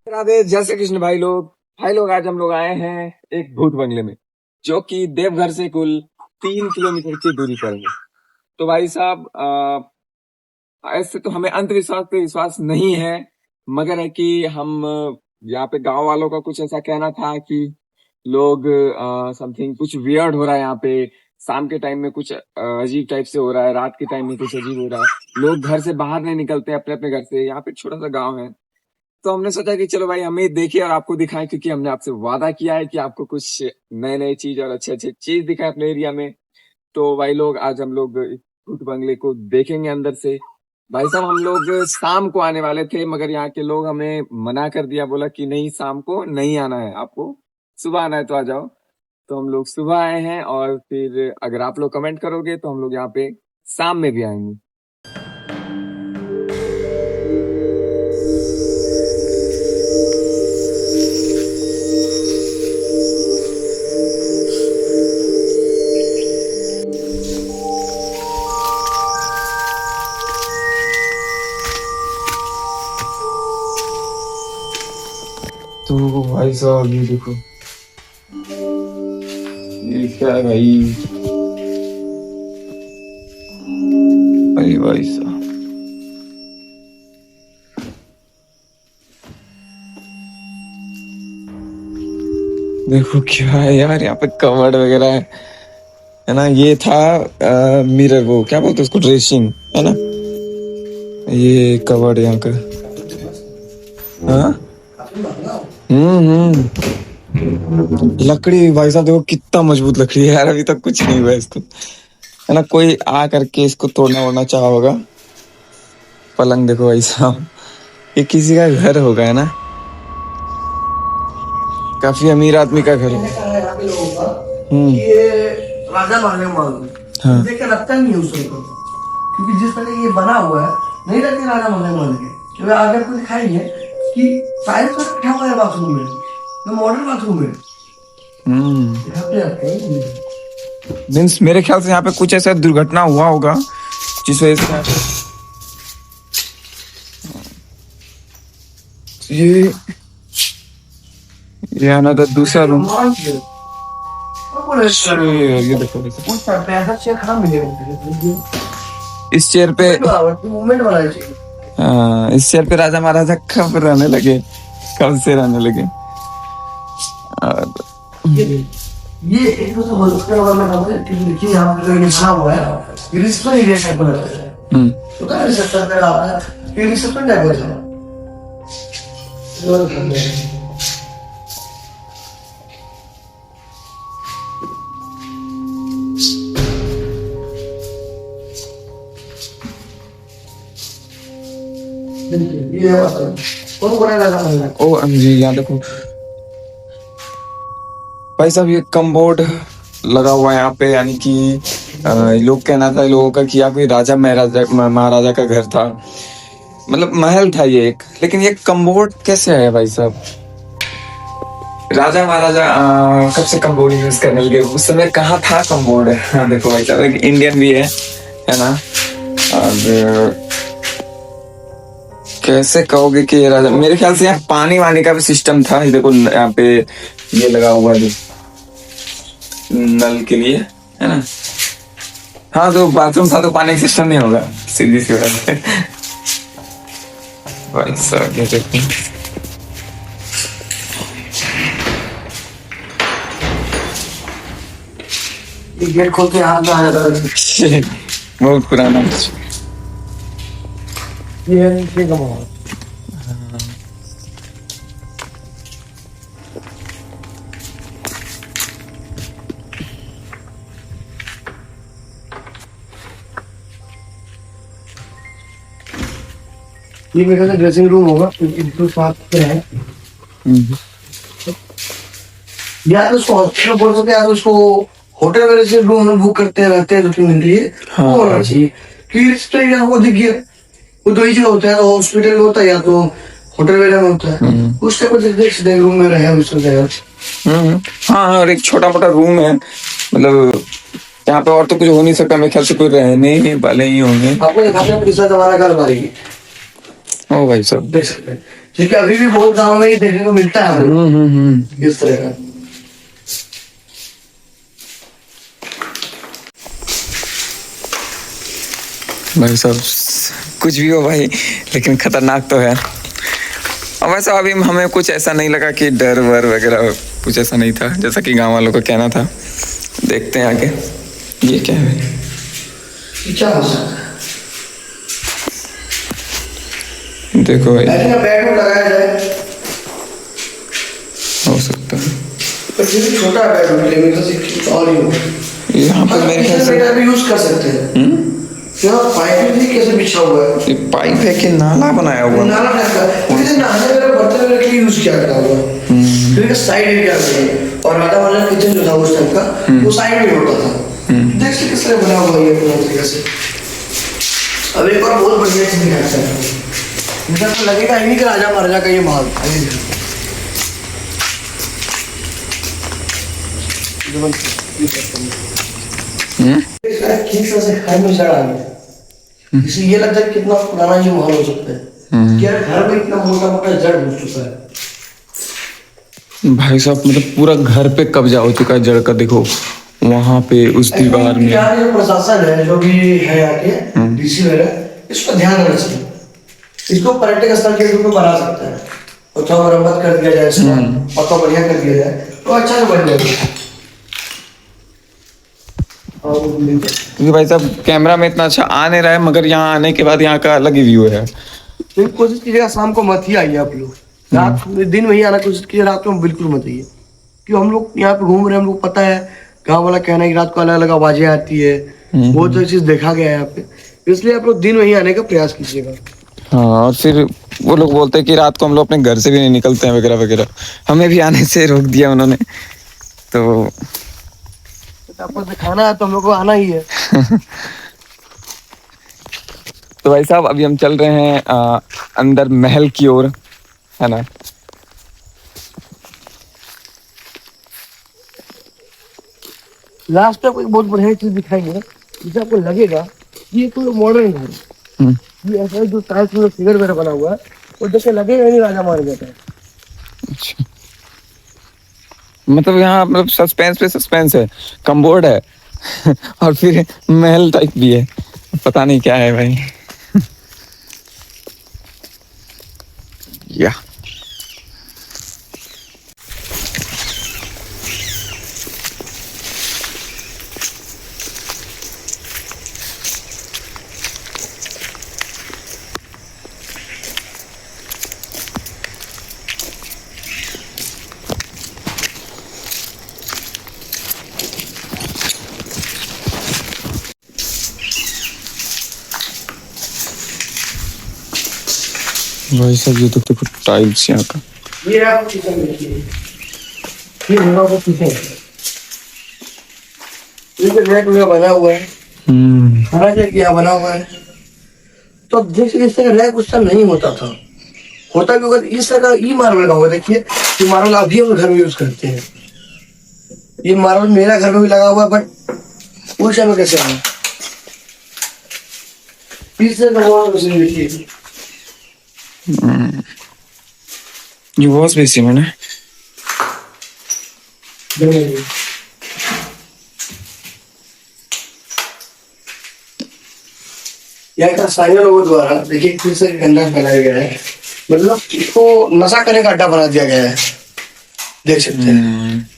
राधे, जय श्री कृष्ण भाई लोग आज हम लोग आए हैं एक भूत बंगले में, जो कि देवघर से कुल 3 किलोमीटर की दूरी पर है। तो भाई साहब, ऐसे तो हमें अंधविश्वास पे विश्वास नहीं है, मगर है कि हम यहाँ पे गांव वालों का कुछ ऐसा कहना था कि लोग समथिंग कुछ वियर्ड हो रहा है यहाँ पे। शाम के टाइम में कुछ अजीब टाइप से हो रहा है, रात के टाइम में कुछ अजीब हो रहा है, लोग घर से बाहर नहीं निकलते अपने अपने घर से। यहाँ पे छोटा सा गाँव है, तो हमने सोचा कि चलो भाई हमें देखिए और आपको दिखाएं, क्योंकि हमने आपसे वादा किया है कि आपको कुछ नए नए चीज और अच्छे अच्छे चीज दिखाएं अपने एरिया में। तो भाई लोग, आज हम लोग भूत बंगले को देखेंगे अंदर से। भाई साहब, हम लोग शाम को आने वाले थे, मगर यहाँ के लोग हमें मना कर दिया, बोला कि नहीं, शाम को नहीं आना है, आपको सुबह आना है तो आ जाओ। तो हम लोग सुबह आए हैं, और फिर अगर आप लोग कमेंट करोगे तो हम लोग यहाँ पे शाम में भी आएंगे। तो भाई साहब, ये देखो, ये क्या है भाई? अरे भाई साहब, देखो क्या है यार, यहाँ पे कवर्ड वगैरह है ना। ये था मिरर, वो क्या बोलते हैं उसको, ड्रेसिंग है ना। ये कवर्ड यहाँ का। हाँ, लकड़ी भाई साहब देखो कितना मजबूत लकड़ी है यार, अभी तक कुछ नहीं हुआ इसको, है ना। कोई आ करके इसको तोड़ना वोड़ना चाहा होगा। पलंग देखो भाई साहब, ये किसी का घर होगा, है ना, काफी अमीर आदमी का घर है। ये राजा महल हाँ। देख के लगता नहीं है उसको, क्योंकि जिस तरह ये बना हुआ है नहीं लगती राजा महल के। क्योंकि अगर कोई दिखाएंगे कि टाइल्स पर बैठा हुआ है बाथरूम में, तो मॉडर्न बाथरूम है। मीन्स मेरे ख्याल से यहाँ पे कुछ ऐसा दुर्घटना हुआ होगा जिस वजह से ये आना था दूसरा रूम। ये देखो पैसा चेयर खराब मिलेगा इस चेयर पे। मूवमेंट वाला है। हाँ, इस चेयर पे राजा महाराजा कब रहने लगे, कब से रहने लगे। और ये एक तो होस्टल वाला है, देखिए यहाँ पे जो लिखा हुआ है, ये रिसेप्शन एरिया टाइप का है। तो क्या रिसेप्शन का रहा है, ये रिसेप्शन टाइप का है। ये कौन बनाएगा? ओ जी, यहाँ देखो भाई साहब, ये कमबोर्ड लगा हुआ है यहाँ पे, यानी कि लोग कहना था लोगों का कि यहाँ कोई राजा महाराजा का घर था, मतलब महल था ये एक। लेकिन ये कमबोर्ड कैसे आया भाई साहब? राजा महाराजा कब से कमबोर्ड यूज करने लगे? उस समय कहाँ था कमबोर्ड? हाँ देखो भाई साहब, एक इंडियन भी है ना। और कैसे कहोगे कि ये राजा, मेरे ख्याल से यहाँ पानी वानी का भी सिस्टम था। ये देखो यहाँ पे ये लगा हुआ है नल के लिए, है ना। हाँ, तो बाथरूम था तो पानी का सिस्टम नहीं होगा, सीधी सी बात है। भाई साहब ये देखो, गेट खोल के हाथ में आ जाता है। बहुत पुराना। ये नीचे का माहौल। ये मेरे ख्याल से ड्रेसिंग रूम होगा, क्योंकि साथ में है। या तो उसको हॉस्पिटल बोल सकते हैं, या तो उसको होटल में ड्रेसिंग रूम में बुक करते रहते हैं 2-3 दिन के लिए। हाँ। होना चाहिए, फिर इस तरह का वो देखिए, वो दो ही जगह होता है, तो हॉस्पिटल में होता है या तो होटल वगैरह में होता है। उस टाइप का देख सकते रूम में रहे उस जगह। हाँ, और एक छोटा मोटा रूम है, मतलब यहाँ पे और तो कुछ हो नहीं सकता, मेरे ख्याल से कोई रहने वाले ही होंगे। आपको दिखाते हैं किस हमारा घर मारेगी, ओ भाई साहब, देख सकते हैं, क्योंकि अभी भी बहुत गाँव में ये देखने को मिलता है इस तरह का। भाई साहब कुछ भी हो भाई, लेकिन खतरनाक तो है। और वैसे अभी हमें कुछ ऐसा नहीं लगा कि डर वर वगैरह, कुछ ऐसा नहीं था जैसा कि गांव वालों का कहना था। देखते हैं आगे ये क्या है। क्या हो सकता है? देखो भाई, ऐसे ना बेड में लगाया जाए, हो सकता है पर ये भी छोटा बेड हो, लेकिन कुछ और ही हो। यहाँ पर मेरे ख्याल से भी यूज कर सकते हैं। यहाँ पाइप भी कैसे बिछा हुआ है, ये पाइप है कि नाला बनाया हुआ? नाला टाइप का, जैसे नहाने वगैरह बर्तन वगैरह के लिए यूज किया जाता हुआ। फिर इसका साइड एरिया में, और आधा वाला किचन जो था उस टाइप का, वो साइड में होता था। देख से किस तरह बना हुआ है ये पूरा तरीके से। अब एक और बहुत बढ़िया चीज दिखाता है, मुझे तो लगेगा इन्हीं का राजा महाराजा का ये महल था। इसे ये लगता है कितना पुराना ये महल हो सकता है, कि यार घर में इतना मोटा मोटा जड़ घुस चुका है। भाई साहब मतलब पूरा घर पे कब्जा हो चुका है जड़ का। देखो वहां पे उस दीवार में। यहाँ जो प्रशासन है, जो भी है यहाँ के डीसी वगैरह, इसको ध्यान रखना चाहिए। इसको पर्यटक स्थल के रूप में बना सकता है, और थोड़ा मरम्मत कर दिया जाए इसका, और तो बढ़िया कर दिया जाए तो अच्छा से बन जाएगा। क्योंकि भाई साहब कैमरा में इतना अच्छा आ नहीं रहा है, मगर यहाँ आने के बाद यहाँ का अलग ही व्यू है। लेकिन कोशिश कीजिएगा शाम को मत ही आइए आप लोग, रात में, दिन में ही आना कोशिश कीजिए, रात में बिल्कुल मत आइए। क्यों, हम लोग यहाँ पे घूम रहे हैं, हम लोग पता है गाँव वाला कहना है कि रात को अलग अलग आवाजें आती है, बहुत सारी चीज देखा गया है यहाँ पे, इसलिए आप लोग दिन में ही आने का प्रयास कीजिएगा। हाँ, और फिर वो लोग बोलते हैं कि रात को हम लोग अपने घर से भी नहीं निकलते हैं वगैरह वगैरह, हमें भी आने से रोक दिया उन्होंने। तो आपको दिखाना है तो हम लोग को आना ही है। तो भाई साहब अभी हम चल रहे हैं अंदर महल की ओर, है ना। लास्ट में आपको एक बहुत बढ़िया चीज दिखाएंगे, जिससे आपको लगेगा कि ये कोई मॉडर्न घर है। ये ऐसा जो टाइल्स में फिगर वगैरह बना हुआ है, वो देख के लगेगा नहीं राजा महाराजा का। अच्छा, मतलब यहाँ मतलब सस्पेंस पे सस्पेंस है, कमबोर्ड है और फिर महल टाइप भी है, पता नहीं क्या है भाई। या भाई साहब ये तो देखो टाइल्स यहाँ का। ये आपको किचन देखिए, ये होगा वो किचन, ये जो रैक में बना हुआ है, खाना क्या बना हुआ है। तो जैसे इस तरह रैक उस टाइम नहीं होता था, होता भी होगा इस तरह का ई मार्बल का होगा। देखिए ये मार्बल अभी हम घर में यूज करते हैं, ये मार्बल मेरा घर में भी लगा हुआ है, बट उस टाइम कैसे आया इस तरह का मार्बल। देखिए ये वॉश बेसिन है ना। यहाँ का स्थानीय लोगों द्वारा देखिए फिर से गंदा फैलाया गया है, मतलब इसको नशा करने का अड्डा बना दिया गया है, देख सकते हैं।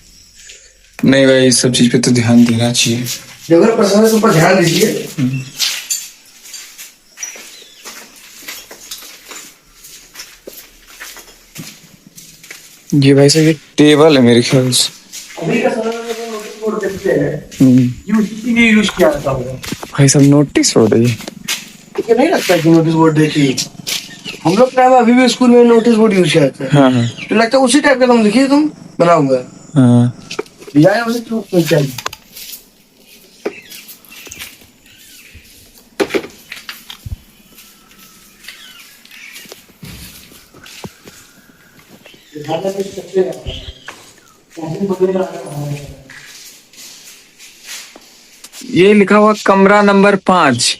नहीं भाई इस सब चीज पे तो ध्यान देना चाहिए। नगर प्रशासन के ऊपर ध्यान दीजिए। ये भाई साहब ये टेबल है मेरे ख्याल से। अभी का समय में जो नोटिस बोर्ड देखते हैं, ये उसी के लिए यूज किया जाता होगा। भाई साहब नोटिस बोर्ड है ये। ठीक है, नहीं लगता कि नोटिस बोर्ड देखिए, हम लोग टाइम अभी भी स्कूल में नोटिस बोर्ड यूज किया जाता है। हाँ तो लगता है उसी टाइप का, तुम देखिए तुम बना हुआ है। हाँ डिजाइन उसी चाहिए। राजा के सबसे कैसे बदल रहा है। ये लिखा हुआ कमरा नंबर 5।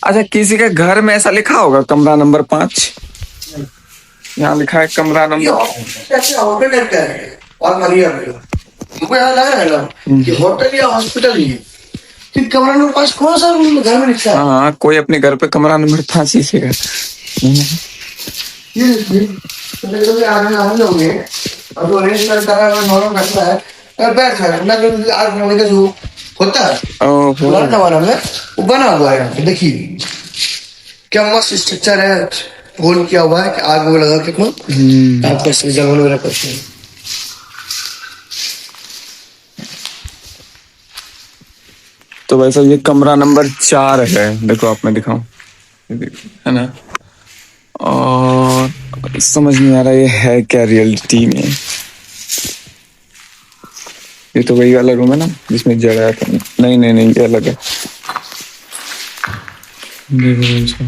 अच्छा, किसी के घर में ऐसा लिखा होगा कमरा नंबर 5? यहाँ लिखा है कमरा ये नंबर। कैसे होटल टाइप का है और मानिए आप लोग, हमको यहाँ लग रहा है ना कि होटल या हॉस्पिटल ही है। फिर कमरा नंबर 5 कौन सा रूम घर में लिखा है? हाँ, कोई अपने घर पे कमरा नंबर 5 लिखेगा। ये तो आगे हम लोग हैं और तो रेस्ट करता है नॉर्मल करता है और बैठ है ना कि आग होने का जो होता है ओहो। पुराना जमाना में वो बना हुआ है। यहाँ पे देखिए क्या मस्त स्ट्रक्चर है, होल किया हुआ है कि आग वो लगा के अपना आप कैसे जंगल वगैरह करते हैं। तो वैसा ये कमरा नंबर 4 है, देखो आप मैं दिखाऊं, ये देखो, है ना। और समझ नहीं आ रहा ये है क्या रियलिटी में। ये तो वही वाला रूम है ना जिसमें जड़ा था। नहीं नहीं नहीं, ये अलग है। देखो इसको।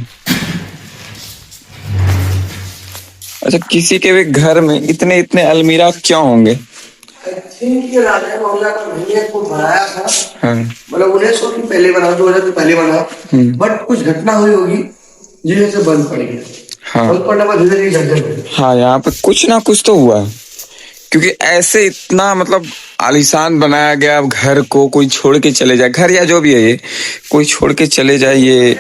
अच्छा, किसी के भी घर में इतने इतने अलमीरा क्यों होंगे? आई थिंक ये राजा मौला का भैया को बनाया था, हाँ। मतलब 1900 की पहले बना, 2000 के पहले बना, बट कुछ घटना हुई होगी जिससे से बंद पड़ गया। हाँ। बंद पड़ने के बाद धीरे धीरे जर्जर हो गया। हाँ, यहाँ पे कुछ ना कुछ तो हुआ, क्योंकि ऐसे इतना मतलब आलीशान बनाया गया घर को, कोई छोड़ के चले जाए, घर या जो भी है ये, कोई छोड़ के चले जाए ये।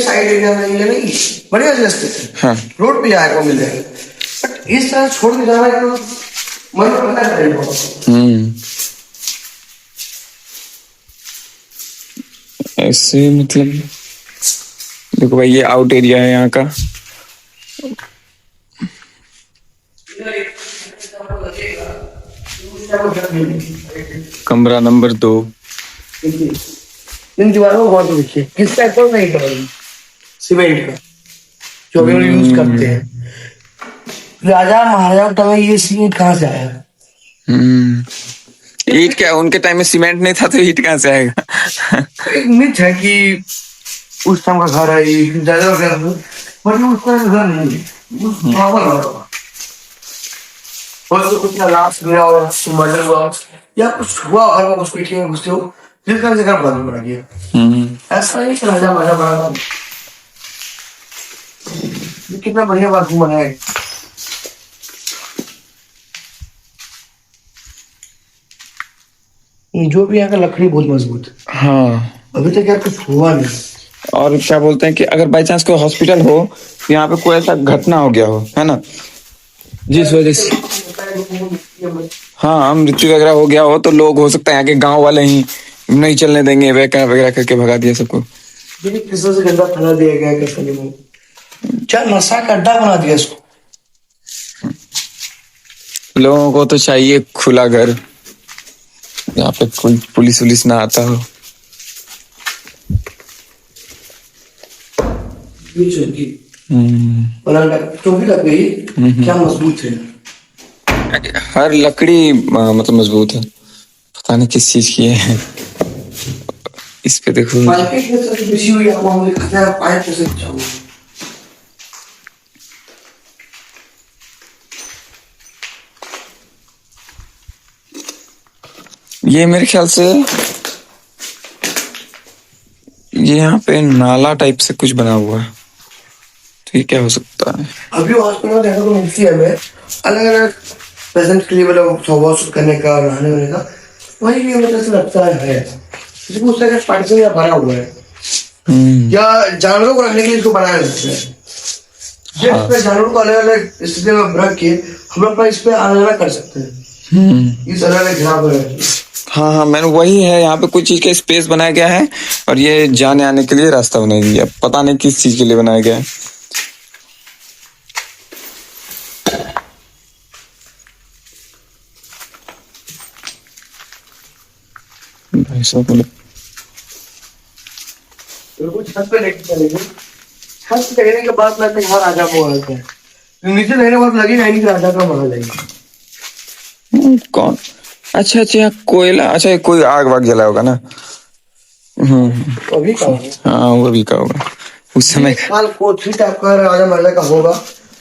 साइड एरिया में ये नहीं बढ़िया रास्ते थे, हाँ। रोड पे जाए को मिल जाएगा, बट इस तरह छोड़ के जाना है तो मन करता है। ऐसे मतलब देखो भाई, ये आउट एरिया है यहाँ का। कमरा नंबर 2। इन दीवारों को बहुत देखिए किस टाइप का नहीं करेंगे, सीमेंट का जो भी हम यूज करते हैं। राजा महाराजा के टाइम ये सीमेंट कहाँ से आया? ईट क्या, उनके टाइम में सीमेंट नहीं था तो ईट कहाँ से आएगा? एक मिथ है कि उस टाइम का घर है ये ज्यादा वगैरह, बट उस टाइम का घर नहीं है, उस नॉर्मल घर होगा। और तो कुछ ना लाश गया और मर्डर हुआ या कुछ हुआ और वो उसको पीछे घुसे हो जिस कारण से घर बंद पड़ गया। ऐसा नहीं कि राजा महाराजा बना था। ये कितना बढ़िया बात बनाया है। जो भी यहाँ का लकड़ी बहुत मजबूत है। हाँ। अभी तक यार कुछ हुआ नहीं। और क्या बोलते हैं कि अगर बाई चांस कोई हॉस्पिटल हो तो यहाँ पे कोई ऐसा घटना हो गया हो, है ना, जिस वजह से हाँ मृत्यु वगैरह हो गया हो, तो लोग हो सकता है यहाँ के गांव वाले ही नहीं चलने देंगे, वगैरह वगैरह करके भगा दिया सबको। किसी से गंदा फैला दिया गया है कैसे नहीं, क्या नशा का अड्डा बना दिया इसको। लोगों को तो चाहिए खुला घर, यहाँ पे कोई पुलिस वुलिस ना आता हो। ये चौकी लग गई, क्या मजबूत है। हर लकड़ी मतलब मजबूत है, पता नहीं किस चीज की है। इस पे देखो, ये मेरे ख्याल से ये यहाँ पे नाला टाइप से कुछ बना हुआ है, तो ये क्या हो सकता है? अभी हॉस्पिटल में देखने को मिलती है हमें अलग अलग पेशेंट के लिए, मतलब वॉश करने का नहाने वहाने का, वही भी हमें ऐसा लगता है इसको उस तरह पार्टीशन या बना हुआ है या जानवरों को रखने के लिए इसको बनाया जाता है। जिस जानवरों को अलग अलग स्थिति में रख के हम लोग अपना इस पे अलग अलग कर सकते हैं, इस अलग अलग जगह पर। हाँ हाँ, मैंने वही है, यहाँ पे कुछ चीज का स्पेस बनाया गया है और ये जाने आने के लिए रास्ता बनाया गया है, पता नहीं किस चीज के लिए बनाया गया है। भाई साहब, छत पे लेके चलेंगे, छत पे लेने के बाद लगता है राजा महल है, नीचे लेने के बाद लगेगा नहीं कि राजा का महल है। कौन? अच्छा अच्छा, कोयला, अच्छा ये कोई आग वाग जला होगा ना। अभी का होगा, हाँ वो भी का होगा उस समय। काल कोठी टाइप का राजा महल का होगा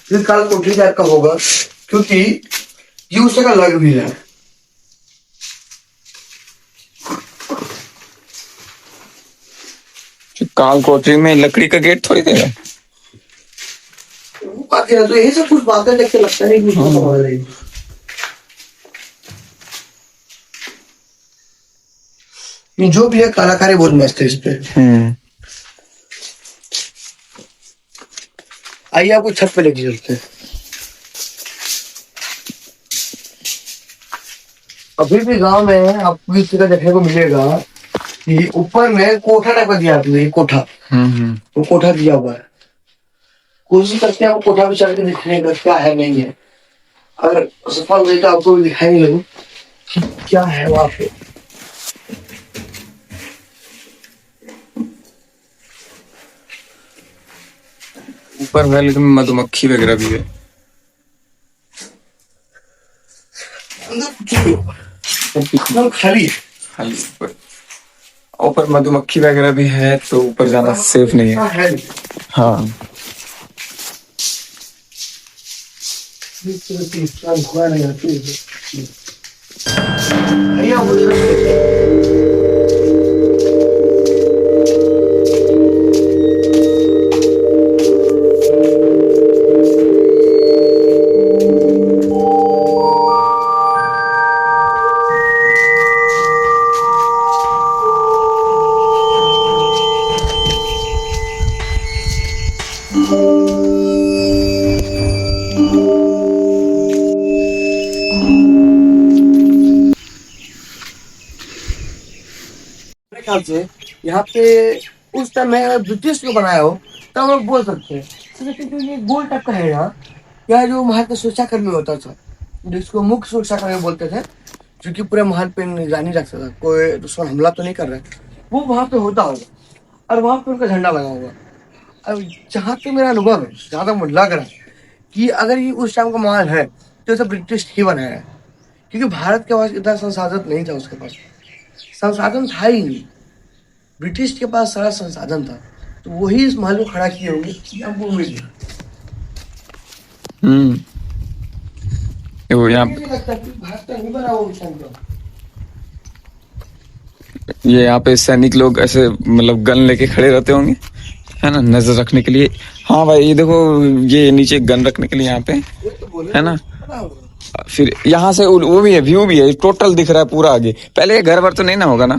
ये काल कोठरी टाइप का होगा, क्योंकि ये उस जगह लग भी रहा है। काल कोठरी में लकड़ी का गेट थोड़ी देगा। वो बाकी है, तो यही सब कुछ बातें देख के लगता है कि उसको समझ रही है। ये जो भी है कलाकारी बहुत मस्त है इस पे। आइए आपको छत पे लेके चलते हैं। अभी भी गांव में आपको इस तरह देखने को मिलेगा कि ऊपर में कोठा टाइप का दिया है, कोठा। वो कोठा दिया हुआ है। कोशिश करते हैं आपको कोठा भी चढ़ के दिखने का क्या है नहीं है। अगर सफल हुई तो आपको भी दिखाई लगू कि क्या है वहां पे। ऊपर वेल में मधुमक्खी वगैरह भी है। अंदर कुछ नहीं होगा, एकदम खाली है। खाली ऊपर मधुमक्खी वगैरह भी है, तो ऊपर जाना सेफ नहीं है। हाँ, हुआ नहीं है। मेरे ख्याल से यहाँ पे उस टाइम में ब्रिटिश को बनाया हो तब हम लोग बोल सकते हैं, तो लेकिन ये गोल टाइप का है यहाँ जो महल का सुरक्षा कर्मी होता था, जिसको मुख्य सुरक्षा कर्मी बोलते थे, जो कि पूरे महल पे निगरानी रखता था, कोई दुश्मन हमला तो नहीं कर रहा है, वो वहां पे होता होगा और वहां पे उनका झंडा लगा होगा। अब जहाँ तक मेरा अनुभव है, जहाँ तक मुझे लग रहा है कि अगर ये उस टाइम का महल है तो ये सब ब्रिटिश ही बनाया है, क्योंकि भारत के पास इतना संसाधन नहीं था, उसके पास संसाधन था ही नहीं, ब्रिटिश के पास सारा संसाधन था, तो वही इस महल को खड़ा किए होंगे, आपको उम्मीद है। वो यहाँ मुझे लगता है कि भारत का नहीं बना वो उस टाइम का। ये यहाँ पे सैनिक लोग ऐसे मतलब गन लेके खड़े रहते होंगे, है ना, नजर रखने के लिए। हाँ भाई, ये देखो, ये नीचे गन रखने के लिए यहाँ पे, है ना। फिर यहाँ से वो भी है, व्यू भी है, टोटल दिख रहा है पूरा आगे। पहले घर भर तो नहीं ना होगा ना,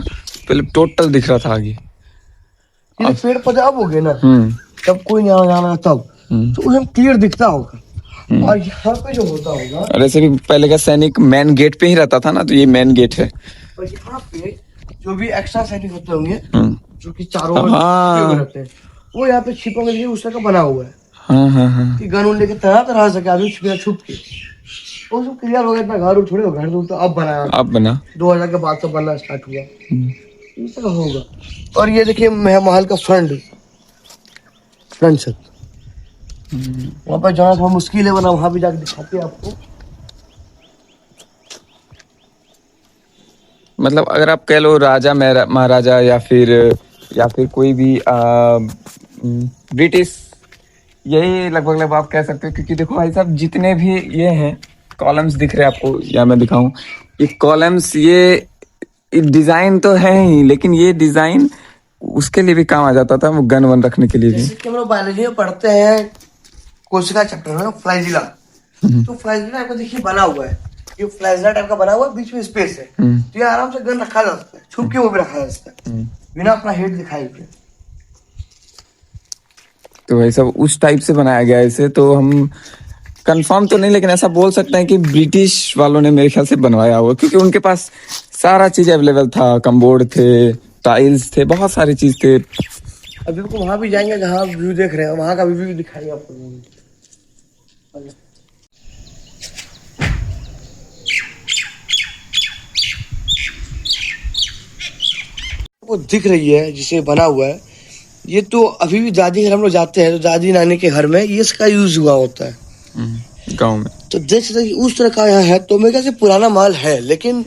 पहले टोटल दिख रहा था आगे। ये पेड़ पौधे अब हो गए ना, तब कोई नहीं आना जाना तब, तो उसमें क्लियर दिखता होगा। और यहाँ पे जो होता होगा, और ऐसे भी पहले का सैनिक मेन गेट पे ही रहता था ना, तो ये मेन गेट है। और यहाँ पे जो भी एक्स्ट्रा सैनिक होते होंगे, जो कि चारों ओर हाँ। छिपे रहते हैं, वो यहाँ पे छिपों के लिए उस तरह का बना हुआ है। हाँ हाँ हाँ, कि गन उन लेके तरह तरह से आदमी छुप के, वो सब क्लियर हो गया। इतना घर थोड़े हो, घर तो अब बनाया, अब बना 2000 के बाद से बनना स्टार्ट हुआ, इस तरह होगा। और ये देखिए महल का फ्रंट छत, वहां पर जाना थोड़ा मुश्किल है, वरना वहां भी जाके दिखाते हैं आपको। मतलब अगर आप कह लो राजा महाराजा या फिर कोई भी ब्रिटिश, यही लगभग आप कह सकते हो। क्योंकि देखो भाई साहब, जितने भी ये हैं कॉलम्स दिख रहे हैं आपको, या मैं दिखाऊं, ये कॉलम्स, ये डिजाइन तो है ही, लेकिन ये डिजाइन उसके लिए भी काम आ जाता था, वो गन वन रखने के लिए भी। जैसे कि हम लोग बायोलॉजी में पढ़ते हैं, कोशिका चैप्टर में फ्लैजिला, तो फ्लैजिला आपको देखिए बना हुआ है, ये फ्लैजिला टाइप का बना हुआ है, बीच में स्पेस है, तो ये आराम से गन रखा जा सकता है, छुप के वो भी रखा जा सकता है, बिना अपना हेड दिखाए हुए। तो भाई साहब उस टाइप से बनाया गया है इसे, तो हम कंफर्म तो नहीं, लेकिन ऐसा बोल सकते हैं कि ब्रिटिश वालों ने मेरे ख्याल से बनवाया हुआ, क्योंकि उनके पास सारा चीज अवेलेबल था, कम्बोर्ड थे, टाइल्स थे, बहुत सारी चीज थे। अभी आपको वहां भी जाएंगे जहाँ आप व्यू देख रहे हैं, वहां का भी व्यू दिखाएंगे आपको। वो दिख रही है जिसे बना हुआ है, ये तो अभी भी दादी घर हम लोग जाते हैं तो दादी नानी के घर में ये इसका यूज हुआ होता है, गांव में। तो देख सकते हैं कि उस तरह का यहाँ है, तो मेरे ख्याल से पुराना माल है, लेकिन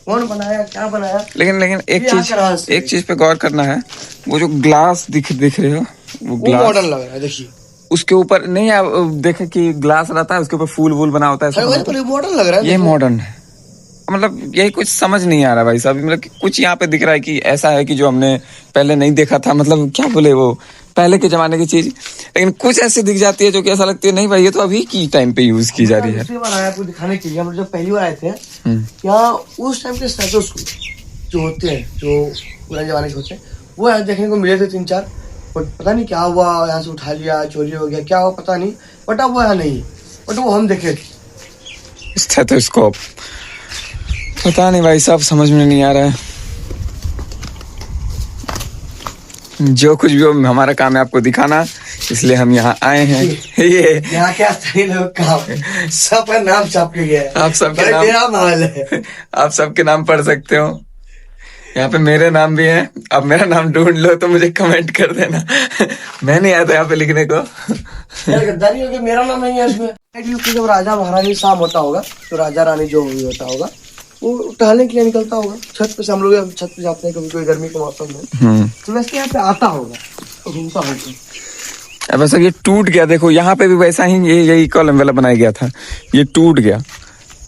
कौन बनाया क्या बनाया। लेकिन एक चीज पे गौर करना है, वो जो ग्लास दिख रहे हो, वो मॉडर्न लग रहा है, देखिए उसके ऊपर नहीं, आप देखे कि ग्लास रहता है, उसके ऊपर फूल वूल बना होता है, ऐसा अरे बना भाई होता पर ये मॉडर्न लग रहा है। है ये देखो। मॉडर्न है, मतलब यही कुछ समझ नहीं आ रहा भाई साहब, मतलब कि कुछ यहाँ पे दिख रहा है कि ऐसा है कि जो हमने पहले नहीं देखा था, मतलब क्या बोले वो पहले के जमाने की चीज, लेकिन कुछ ऐसी दिख जाती है जो कि ऐसा लगती है नहीं भाई ये तो अभी की टाइम पे यूज की जा रही है। दूसरी बार आया आपको दिखाने के लिए, हम लोग जब पहली बार आए थे हम्म। यहाँ, उस टाइम के स्टैटस जो होते हैं, जो पुराने जमाने के होते हैं, वो यहाँ देखने को मिले थे 3-4। बट पता नहीं क्या हुआ, यहाँ से उठा लिया, चोरी हो गया, क्या हुआ पता नहीं, बट अब वो यहाँ नहीं है, बट वो हम देखे थे। स्टेथोस्कोप, पता नहीं भाई साहब, समझ में नहीं आ रहा है। जो कुछ भी हो, हमारा काम है आपको दिखाना, इसलिए हम यहाँ आए हैं। ये यहाँ क्या स्थानीय लोग काम सब का नाम छाप के गया है। आप सबके भाई नाम, मेरा महल है। आप सबके नाम पढ़ सकते हो, यहाँ पे मेरे नाम भी हैं। अब मेरा नाम ढूंढ लो तो मुझे कमेंट कर देना। मैं नहीं आया था यहाँ पे लिखने को। यार गद्दारी हो गया, मेरा नाम नहीं है इसमें। क्योंकि जब राजा महारानी शाम होता होगा, तो राजा रानी जो भी होता होगा वो टहलने के लिए निकलता होगा छत पे से। हम लोग छत पे जाते हैं कभी कोई गर्मी के मौसम में, तो वैसे यहाँ पे आता होगा तो घूमता होगा। अब सर ये टूट गया, देखो यहाँ पे भी वैसा ही ये यही कॉलम वाला बनाया गया था, ये टूट गया।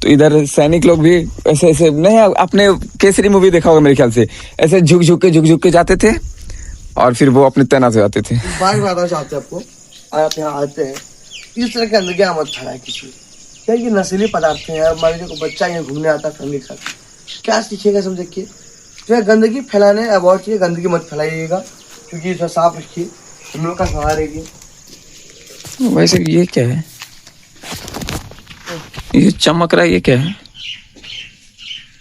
तो इधर सैनिक लोग भी ऐसे ऐसे नहीं, अपने केसरी मूवी देखा होगा मेरे ख्याल से, ऐसे झुक झुक के जाते थे और फिर वो अपने तैनात हो जाते थे। बात बताना चाहते हैं आपको, आप यहाँ आते हैं इस तरह के अंदर मत फैलाए किसी, क्या ये नशीले पदार्थ हैं। मान लीजिए कोई बच्चा यहाँ घूमने आता है फैमिली के साथ, क्या सीखेगा सब देख के। तो गंदगी फैलाने अवॉइड चाहिए, गंदगी मत फैलाइएगा, क्योंकि इसे साफ रखिए, हम लोग का सवाल रहेगी। वैसे ये क्या है, ये चमक रहा है, ये क्या है?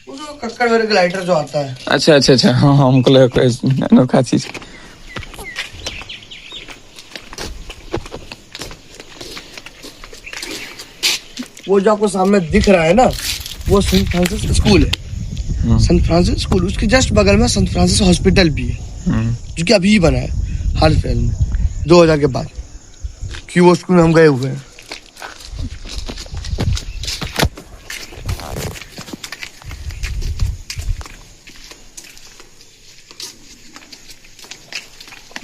वो जो कक्कड़ वेयर लाइटर जो आता है। अच्छा अच्छा अच्छा, हाँ हाँ, हमको लगा कोई अनोखा चीज। वो जो आपको सामने दिख रहा है ना, वो सेंट फ्रांसिस स्कूल है। सेंट फ्रांसिस स्कूल, उसके जस्ट बगल में सेंट फ्रांसिस हॉस्पिटल भी है, जो कि अभी बना है हाल फिलहाल में 2000 के बाद, कि वो स्कूल में हम गए हुए हैं।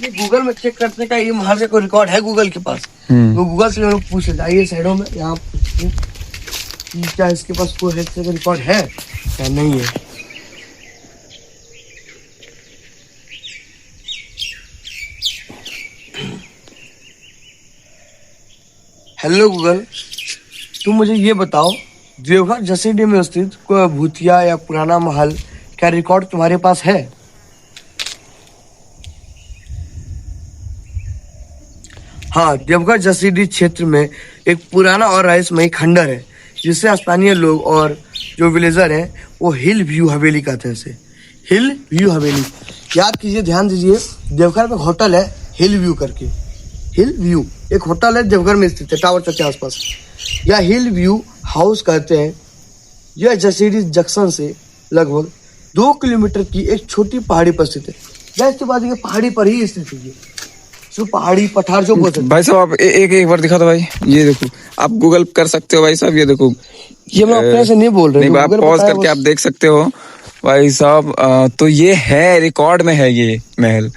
ये गूगल में चेक करने का, ये वहां से कोई रिकॉर्ड है गूगल के पास, वो गूगल से लोग पूछ लेते आइए साइडों में, यहाँ कि क्या इसके पास कोई हेल्थ का रिकॉर्ड है या नहीं है। हेलो गूगल, तुम मुझे ये बताओ, देवघर जसीडीह में स्थित कोई भूतिया या पुराना महल का रिकॉर्ड तुम्हारे पास है? हाँ, देवघर जसीडीह क्षेत्र में एक पुराना और रहस्यमयी खंडर है, जिसे स्थानीय लोग और जो विलेजर हैं वो हिल व्यू हवेली कहते हैं। इसे हिल व्यू हवेली याद कीजिए, ध्यान दीजिए। देवघर में होटल है हिल व्यू करके, हिल व्यू एक होटल है देवघर में स्थित है, टावर चौक के आसपास। यह हिल व्यू हाउस कहते हैं। यह जसीडीह जंक्शन से लगभग 2 किलोमीटर की एक छोटी पहाड़ी पर स्थित है। जैसे बात है, पहाड़ी पर ही स्थित है, जो पहाड़ी पठार जो बोलते हैं। भाई साहब आप एक बार दिखा दो भाई, ये देखो, आप गूगल कर सकते हो भाई साहब, ये देखो, ये मैं अपने से नहीं बोल रहा, नहीं, आप पॉज करके आप देख सकते हो भाई साहब। तो ये है, रिकॉर्ड में है ये महल।